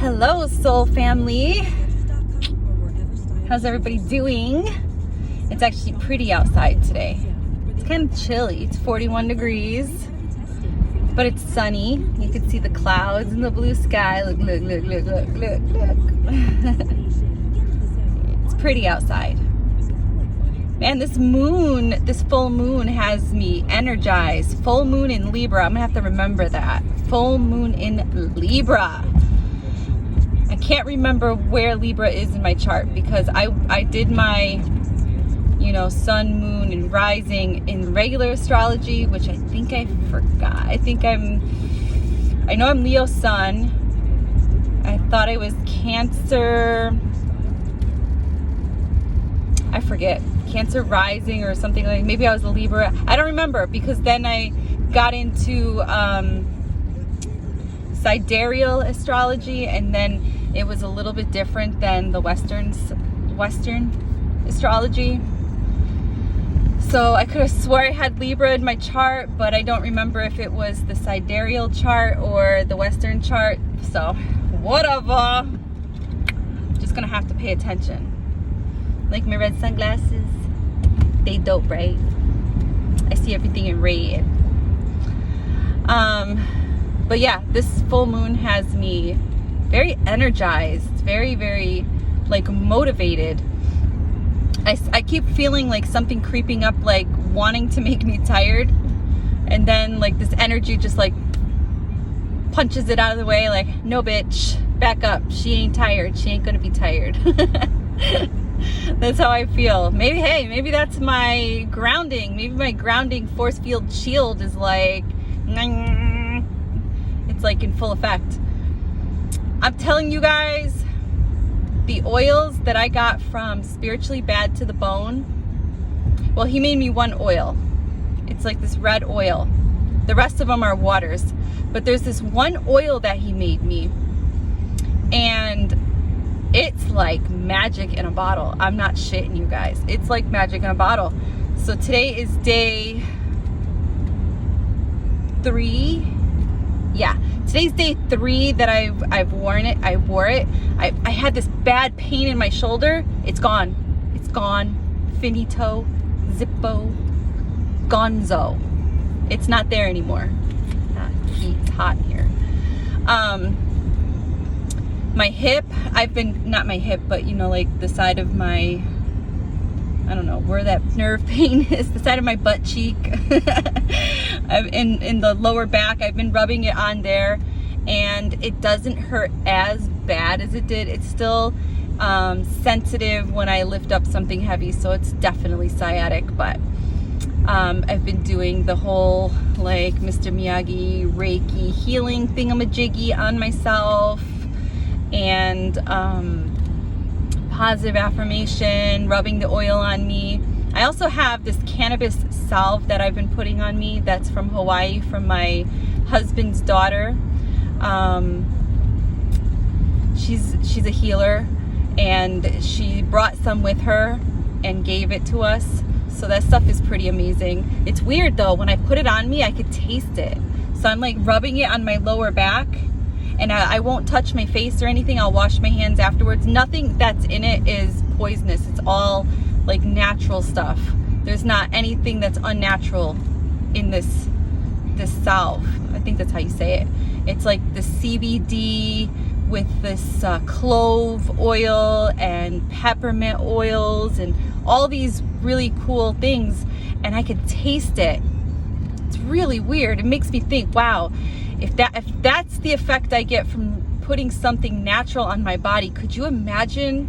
Hello, soul family. How's everybody doing? It's actually pretty outside today. It's kind of chilly. It's 41 degrees, but it's sunny. You can see the clouds and the blue sky. Look, look, look, look, look, look, look. It's pretty outside. Man, this full moon has me energized. Full moon in Libra. I'm gonna have to remember that. Full moon in Libra. I can't remember where Libra is in my chart because I did my, sun, moon, and rising in regular astrology, which I think I forgot. I know I'm Leo sun. I thought I was Cancer. I forget. Cancer rising or something like. Maybe I was a Libra. I don't remember because then I got into sidereal astrology, and then it was a little bit different than the Western astrology. So I could have swore I had Libra in my chart, but I don't remember if it was the sidereal chart or the Western chart. So whatever. Just gonna have to pay attention. Like my red sunglasses. They dope, right? I see everything in red. But yeah, this full moon has me very energized, very, very motivated. I keep feeling like something creeping up, like wanting to make me tired, and then this energy just punches it out of the way, like, no bitch, back up, she ain't tired, she ain't gonna be tired. That's how I feel. Maybe that's my grounding. Maybe my grounding force field shield is it's in full effect. I'm telling you guys, the oils that I got from Spiritually Bad to the Bone, well, he made me one oil. It's like this red oil. The rest of them are waters. But there's this one oil that he made me, and it's like magic in a bottle. I'm not shitting you guys. It's like magic in a bottle. So today is day 3. Yeah, today's day 3 that I've worn it. I wore it. I had this bad pain in my shoulder. It's gone. It's gone. Finito. Zippo. Gonzo. It's not there anymore. It's hot here. My hip, not my hip, but the side of my, I don't know where that nerve pain is, the side of my butt cheek. in the lower back, I've been rubbing it on there, and it doesn't hurt as bad as it did. It's still sensitive when I lift up something heavy, so it's definitely sciatic, but I've been doing the whole Mr. Miyagi Reiki healing thingamajiggy on myself, and positive affirmation, rubbing the oil on me. I also have this cannabis salve that I've been putting on me that's from Hawaii, from my husband's daughter. She's a healer, and she brought some with her and gave it to us. So that stuff is pretty amazing. It's weird though, when I put it on me, I could taste it. So I'm rubbing it on my lower back, and I won't touch my face or anything. I'll wash my hands afterwards. Nothing that's in it is poisonous. It's all natural stuff. There's not anything that's unnatural in this salve. I think that's how you say it. It's the CBD with this clove oil and peppermint oils and all these really cool things, and I could taste it. It's really weird. It makes me think, wow, if that's the effect I get from putting something natural on my body, could you imagine?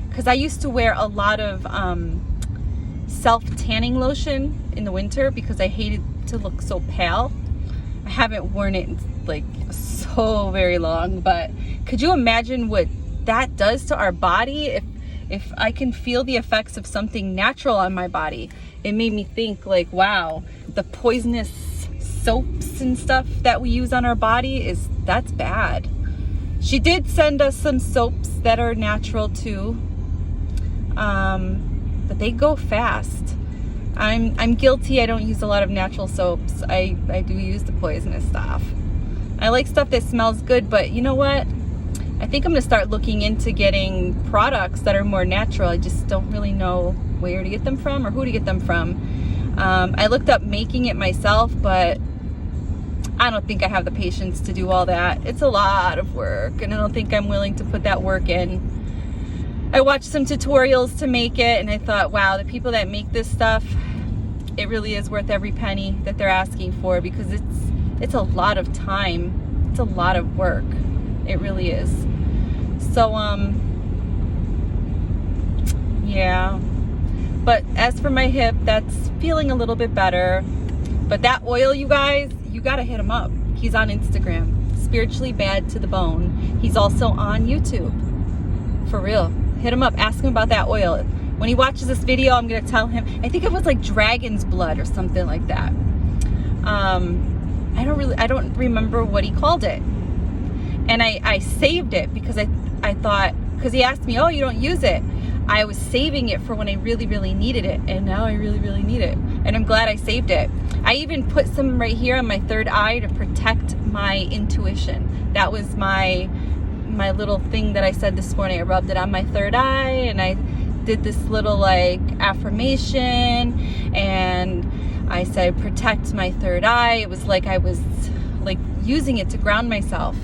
Because I used to wear a lot of self-tanning lotion in the winter because I hated to look so pale. I haven't worn it in so very long, but could you imagine what that does to our body if I can feel the effects of something natural on my body? It made me think wow, the poisonous soaps and stuff that we use on our body, that's bad. She did send us some soaps that are natural too, but they go fast. I'm guilty. I don't use a lot of natural soaps. I do use the poisonous stuff. I like stuff that smells good, but you know what? I think I'm gonna start looking into getting products that are more natural. I just don't really know where to get them from or who to get them from. I looked up making it myself, but I don't think I have the patience to do all that. It's a lot of work, and I don't think I'm willing to put that work in. I watched some tutorials to make it, and I thought, wow, the people that make this stuff, it really is worth every penny that they're asking for, because it's a lot of time. It's a lot of work. It really is. So, yeah. But as for my hip, that's feeling a little bit better. But that oil, you guys, you gotta hit him up. He's on Instagram, Spiritually Bad to the Bone. He's also on YouTube. For real. Hit him up. Ask him about that oil. When he watches this video, I'm gonna tell him. I think it was like dragon's blood or something like that. I don't remember what he called it. And I saved it because I thought, because he asked me, oh, you don't use it. I was saving it for when I really, really needed it. And now I really, really need it. And I'm glad I saved it. I even put some right here on my third eye to protect my intuition. That was my little thing that I said this morning. I rubbed it on my third eye, and I did this little like affirmation, and I said, protect my third eye. It was like I was like using it to ground myself.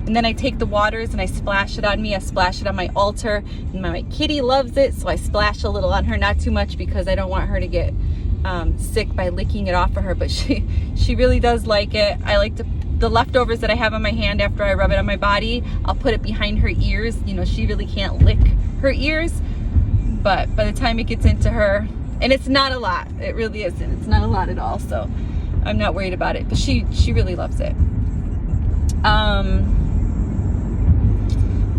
And then I take the waters and I splash it on me. I splash it on my altar, and my kitty loves it, so I splash a little on her, not too much because I don't want her to get sick by licking it off of her, but she really does like it. I like the leftovers that I have on my hand after I rub it on my body, I'll put it behind her ears. You know, she really can't lick her ears, but by the time it gets into her, and it's not a lot, it really isn't, it's not a lot at all, so I'm not worried about it, but she really loves it.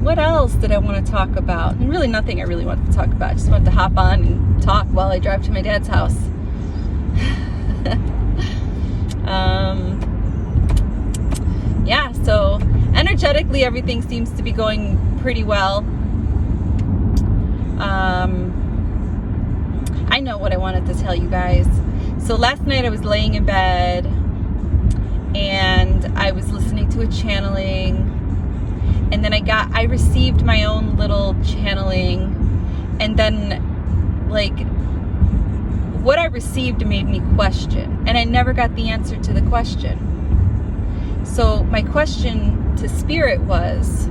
What else did I want to talk about? And really nothing I really wanted to talk about. I just wanted to hop on and talk while I drive to my dad's house. Yeah, so energetically everything seems to be going pretty well. I know what I wanted to tell you guys. So last night I was laying in bed and I was listening to a channeling. And then I received my own little channeling, and then like what I received made me question, and I never got the answer to the question. So my question to Spirit was,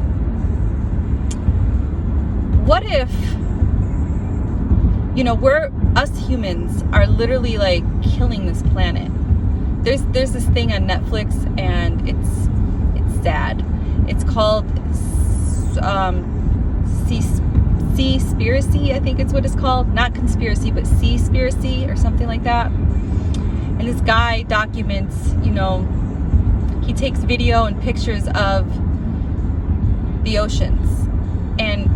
what if, you know, us humans are literally like killing this planet. There's this thing on Netflix, and it's sad. It's called Seaspiracy, I think it's what it's called. Not conspiracy, but Seaspiracy or something like that. And this guy documents, you know, he takes video and pictures of the oceans. And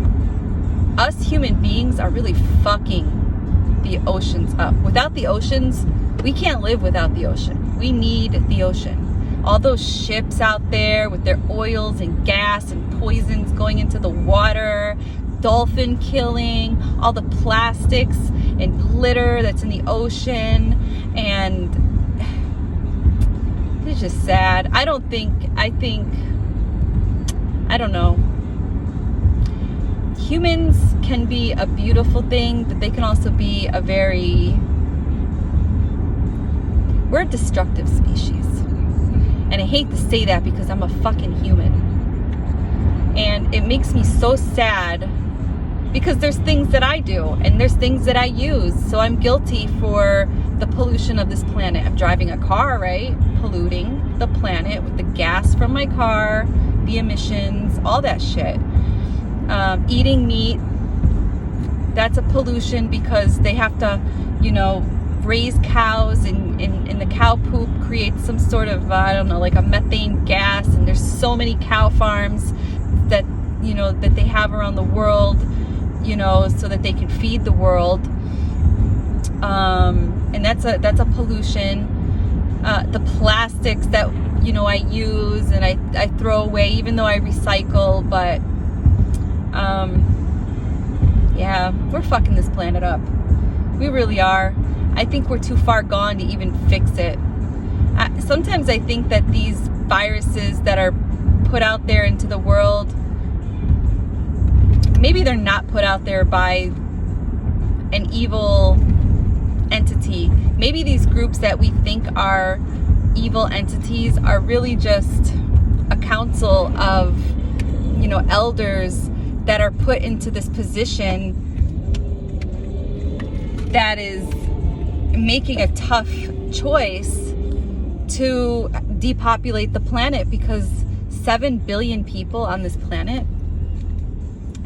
us human beings are really fucking the oceans up. Without the oceans, we can't live without the ocean. We need the ocean. All those ships out there with their oils and gas and poisons going into the water, dolphin killing, all the plastics and litter that's in the ocean, and it's just sad. I don't know. Humans can be a beautiful thing, but they can also be we're a destructive species. And I hate to say that because I'm a fucking human. And it makes me so sad because there's things that I do and there's things that I use. So I'm guilty for the pollution of this planet. I'm driving a car, right? Polluting the planet with the gas from my car, the emissions, all that shit. Eating meat, that's a pollution because they have to, you know, raise cows, and the cow poop creates some sort of, I don't know, like a methane gas, and there's so many cow farms that, you know, that they have around the world, you know, so that they can feed the world, and that's a pollution. The plastics that, you know, I use and I throw away, even though I recycle, but yeah, we're fucking this planet up. We really are. I think we're too far gone to even fix it. Sometimes I think that these viruses that are put out there into the world, maybe they're not put out there by an evil entity. Maybe these groups that we think are evil entities are really just a council of, you know, elders that are put into this position that is making a tough choice to depopulate the planet, because 7 billion people on this planet,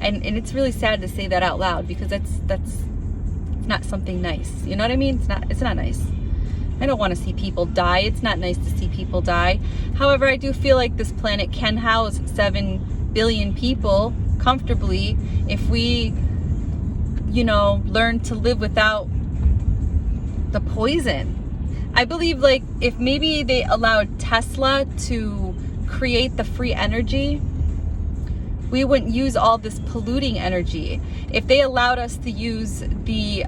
and it's really sad to say that out loud, because that's not something nice. You know what I mean? It's not nice. I don't want to see people die. It's not nice to see people die. However, I do feel like this planet can house 7 billion people comfortably if we, you know, learn to live without the poison. I believe, like, if maybe they allowed Tesla to create the free energy, we wouldn't use all this polluting energy. If they allowed us to use the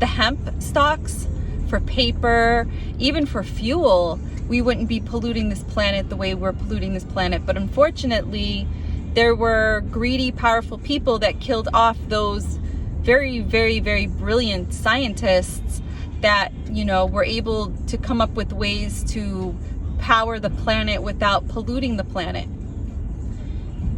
hemp stalks for paper, even for fuel, we wouldn't be polluting this planet the way we're polluting this planet. But unfortunately, there were greedy, powerful people that killed off those very, very, very brilliant scientists that, you know, were able to come up with ways to power the planet without polluting the planet.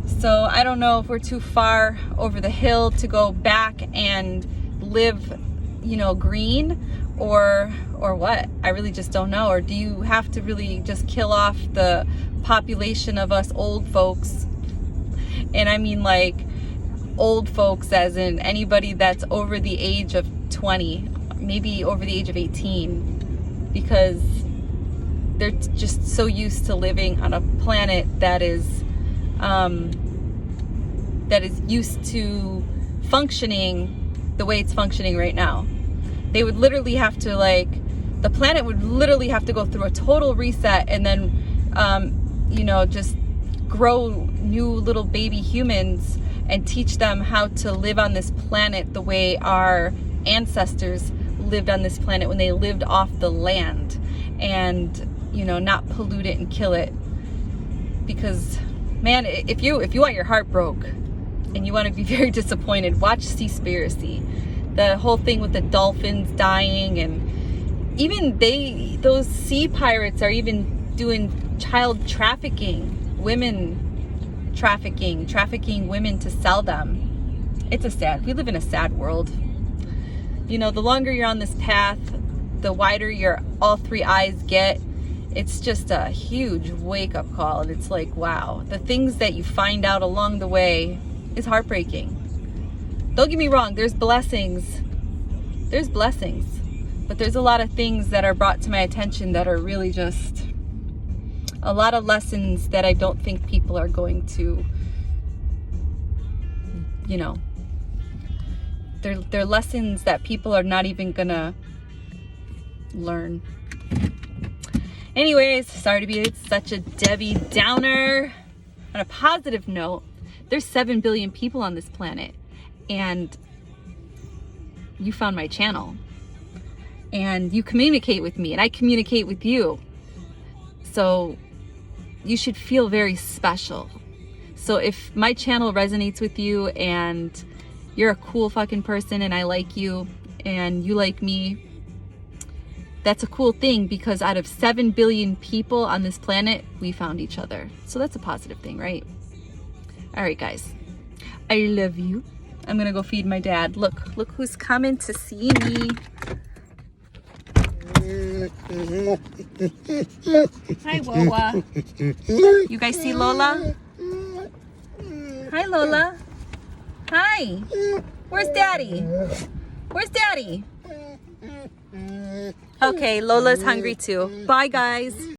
So I don't know if we're too far over the hill to go back and live, you know, green, or what. I really just don't know. Or do you have to really just kill off the population of us old folks? And I mean, like, old folks as in anybody that's over the age of 20, maybe over the age of 18, because they're just so used to living on a planet that is used to functioning the way it's functioning right now. They would literally have to, like, the planet would literally have to go through a total reset, and then you know, just grow new little baby humans and teach them how to live on this planet the way our ancestors lived on this planet when they lived off the land, and, you know, not pollute it and kill it. Because, man, if you want your heart broke and you want to be very disappointed, watch Seaspiracy. The whole thing with the dolphins dying, and even those sea pirates are even doing child trafficking, women trafficking women to sell them. We live in a sad world. You know, the longer you're on this path, the wider your all three eyes get. It's just a huge wake-up call, and it's like, wow, the things that you find out along the way is heartbreaking. Don't get me wrong, there's blessings, but there's a lot of things that are brought to my attention that are really just a lot of lessons that I don't think people are going to, you know, they're lessons that people are not even gonna learn. Anyways, sorry to be such a Debbie Downer. On a positive note, there's 7 billion people on this planet, and you found my channel, and you communicate with me, and I communicate with you. So you should feel very special. So if my channel resonates with you and you're a cool fucking person and I like you and you like me, that's a cool thing, because out of 7 billion people on this planet, we found each other. So that's a positive thing, right? All right, guys. I love you. I'm gonna go feed my dad. Look who's coming to see me. Hi, Wawa. You guys see Lola? Hi, Lola. Hi. Where's Daddy? Where's Daddy? Okay, Lola's hungry too. Bye, guys.